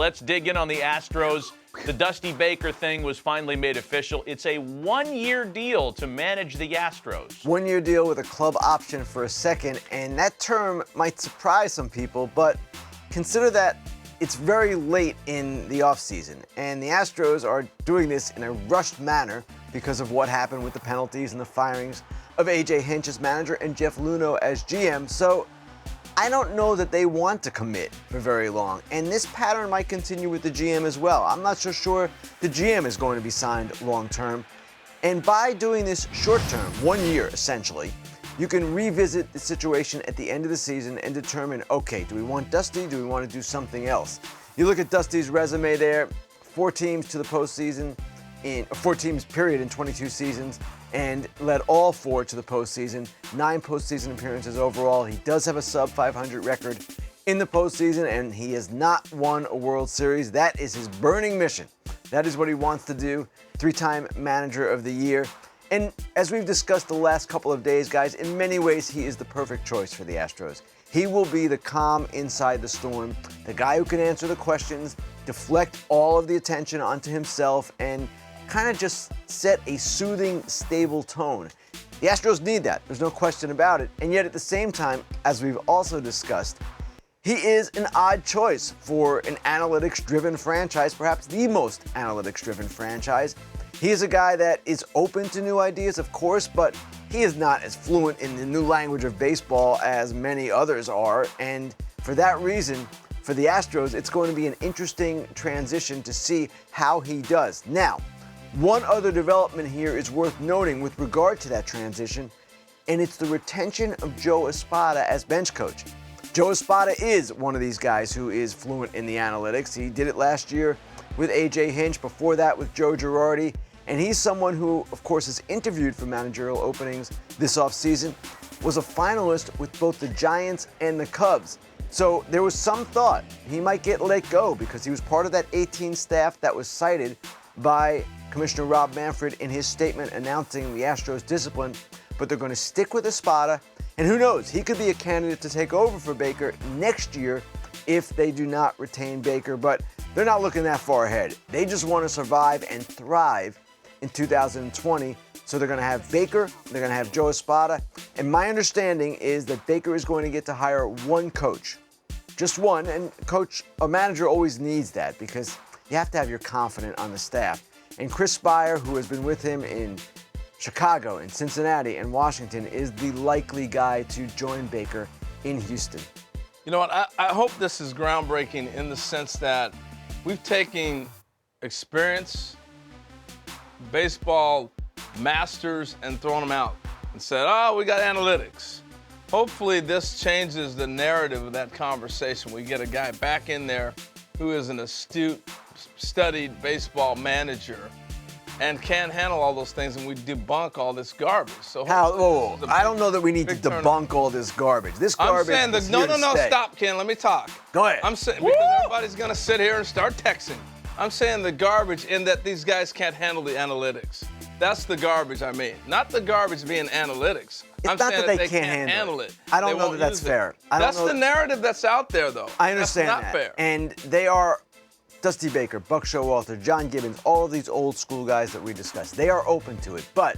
let's dig in on the Astros. The Dusty Baker thing was finally made official. It's a one-year deal to manage the Astros. One-year deal with a club option for a second, and that term might surprise some people, but consider that it's very late in the offseason, and the Astros are doing this in a rushed manner because of what happened with the penalties and the firings of A.J. Hinch as manager and Jeff Luhnow as GM. So I don't know that they want to commit for very long, and this pattern might continue with the GM as well. I'm not so sure the GM is going to be signed long-term, and by doing this short-term, 1 year essentially, you can revisit the situation at the end of the season and determine, okay, do we want Dusty? Do we want to do something else? You look at Dusty's resume there, 4 teams to the postseason, 4 teams period in 22 seasons, and led all 4 to the postseason, 9 postseason appearances overall. He does have a sub-500 record in the postseason, and he has not won a World Series. That is his burning mission. That is what he wants to do. 3-time manager of the year. And as we've discussed the last couple of days, guys, in many ways, he is the perfect choice for the Astros. He will be the calm inside the storm, the guy who can answer the questions, deflect all of the attention onto himself, and kind of just set a soothing, stable tone. The Astros need that. There's no question about it. And yet at the same time, as we've also discussed, he is an odd choice for an analytics-driven franchise, perhaps the most analytics-driven franchise. He is a guy that is open to new ideas, of course, but he is not as fluent in the new language of baseball as many others are. And for that reason, for the Astros, it's going to be an interesting transition to see how he does. Now, one other development here is worth noting with regard to that transition, and it's the retention of Joe Espada as bench coach. Joe Espada is one of these guys who is fluent in the analytics. He did it last year with A.J. Hinch, before that with Joe Girardi, and he's someone who, of course, is interviewed for managerial openings this offseason, was a finalist with both the Giants and the Cubs. So there was some thought he might get let go because he was part of that 18 staff that was cited by Commissioner Rob Manfred in his statement announcing the Astros' discipline, but they're going to stick with Espada, and who knows, he could be a candidate to take over for Baker next year if they do not retain Baker, but they're not looking that far ahead. They just want to survive and thrive in 2020, so they're going to have Baker, they're going to have Joe Espada, and my understanding is that Baker is going to get to hire one coach, just one, and a manager always needs that because you have to have your confidant on the staff. And Chris Spire, who has been with him in Chicago, in Cincinnati, and Washington, is the likely guy to join Baker in Houston. You know what? I hope this is groundbreaking in the sense that we've taken experience, baseball masters, and thrown them out and said, oh, we got analytics. Hopefully this changes the narrative of that conversation. We get a guy back in there who is an astute, studied baseball manager and can handle all those things, and we debunk all this garbage. So I don't know that we need to debunk all this garbage. This garbage I'm saying is here to stay. Stop, Ken, let me talk. Go ahead. I'm saying, because everybody's gonna sit here and start texting. I'm saying the garbage in that these guys can't handle the analytics. That's the garbage I mean. Not the garbage being analytics. I'm saying not that they can't handle it. I don't know that that's fair. That's the narrative that's out there, though. I understand that. That's not fair. And they are Dusty Baker, Buck Showalter, John Gibbons, all of these old school guys that we discussed. They are open to it. But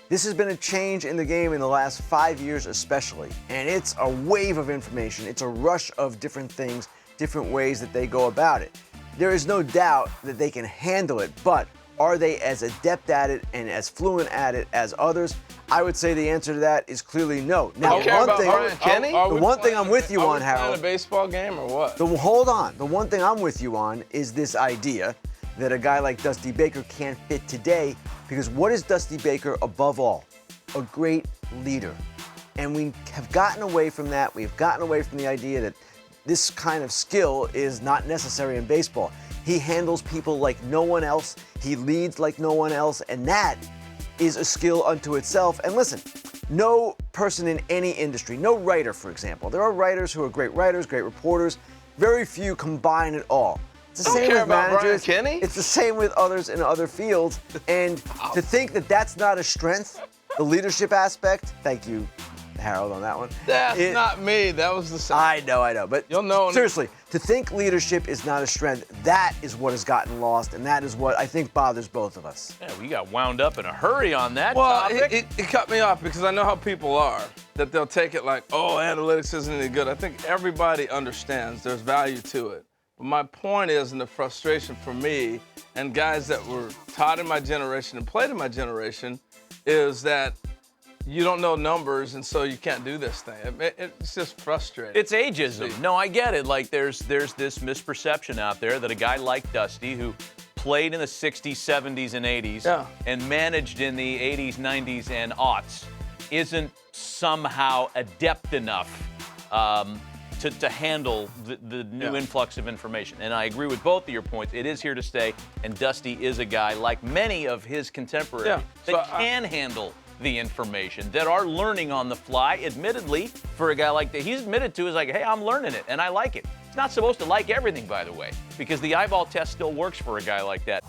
this has been a change in the game in the last 5 years especially. And it's a wave of information. It's a rush of different things, different ways that they go about it. There is no doubt that they can handle it, but are they as adept at it and as fluent at it as others? I would say the answer to that is clearly no. Now, the one thing I'm with you on, Harold. Are we playing a baseball game or what? Hold on. The one thing I'm with you on is this idea that a guy like Dusty Baker can't fit today, because what is Dusty Baker above all? A great leader. And we have gotten away from that. We've gotten away from the idea that this kind of skill is not necessary in baseball. He handles people like no one else. He leads like no one else, and that is a skill unto itself. And listen, no person in any industry, no writer, for example. There are writers who are great writers, great reporters. Very few combine it all. It's the same with managers. It's the same with others in other fields. And to think that that's not a strength, the leadership aspect, thank you, Harold, on that one. That's not me. That was the same. I know. But You'll know. Seriously, to think leadership is not a strength, that is what has gotten lost, and that is what I think bothers both of us. Yeah, we got wound up in a hurry on that Well, topic. it cut me off because I know how people are, that they'll take it like, oh, analytics isn't any good. I think everybody understands there's value to it. But my point is, and the frustration for me and guys that were taught in my generation and played in my generation, is that you don't know numbers, and so you can't do this thing. It's just frustrating. It's ageism. No, I get it. Like, there's this misperception out there that a guy like Dusty, who played in the 60s, 70s, and 80s, and managed in the 80s, 90s, and aughts, isn't somehow adept enough to handle the new influx of information. And I agree with both of your points. It is here to stay, and Dusty is a guy, like many of his contemporaries, that can handle the information, that are learning on the fly. Admittedly, for a guy like that, he's admitted to is like, hey, I'm learning it, and I like it. It's not supposed to like everything, by the way, because the eyeball test still works for a guy like that.